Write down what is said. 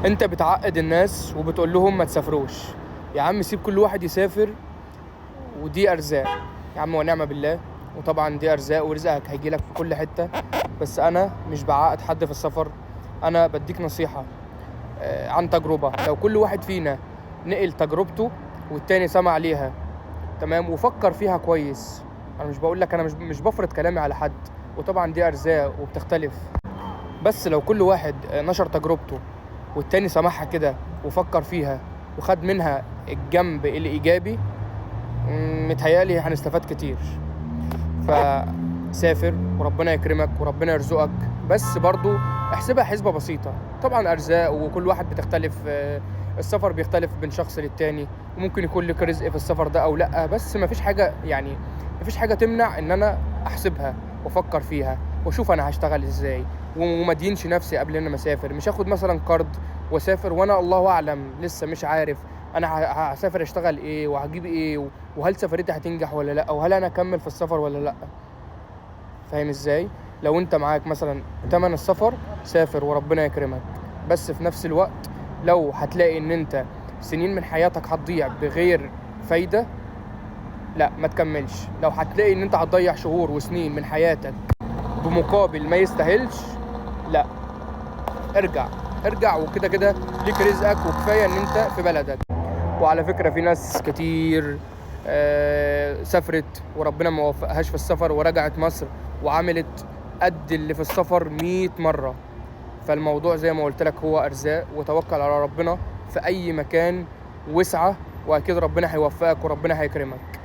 انت بتعقد الناس وبتقول لهم ما تسافروش. يا عم سيب كل واحد يسافر، ودي ارزاق يا عم ونعم بالله. وطبعا دي ارزاق ورزقك هيجيلك في كل حتة. بس انا مش بعقد حد في السفر، انا بديك نصيحة عن تجربة. لو كل واحد فينا نقل تجربته والتاني سمع ليها تمام وفكر فيها كويس. انا مش بقول لك، انا مش بفرض كلامي على حد، وطبعا دي ارزاق وبتختلف. بس لو كل واحد نشر تجربته والتاني سمعها كده وفكر فيها وخد منها الجنب الإيجابي، متهيألي هنستفاد كتير. فسافر وربنا يكرمك وربنا يرزقك. بس برضو احسبها حسبة بسيطة. طبعا أرزاق وكل واحد بتختلف، السفر بيختلف بين شخص للتاني، وممكن يكون لك رزق في السفر ده أو لأ. بس مفيش حاجة، يعني مفيش حاجة تمنع إن أنا أحسبها وأفكر فيها وأشوف أنا هشتغل إزاي، ومدينش نفسي قبل إن أنا مسافر. مش هاخد مثلا قرض وأسافر وأنا الله أعلم لسه مش عارف أنا هسافر أشتغل إيه وهجيب إيه، وهل سفريتي هتنجح ولا لأ، وهل أنا أكمل في السفر ولا لأ. فاهم ازاي؟ لو انت معاك مثلا تمن السفر سافر وربنا يكرمك. بس في نفس الوقت لو هتلاقي ان انت سنين من حياتك هتضيع بغير فايدة، لا ما تكملش. لو هتلاقي ان انت هتضيع شهور وسنين من حياتك بمقابل ما يستاهلش، لا ارجع. ارجع، وكده كده ليك رزقك وكفاية ان انت في بلدك. وعلى فكرة في ناس كتير سافرت وربنا ما وفقهاش في السفر ورجعت مصر وعملت قد اللي في السفر 100 مرة. فالموضوع زي ما قلت لك هو أرزاق، وتوكل على ربنا في أي مكان وسعة، وأكيد ربنا هيوفقك وربنا هيكرمك.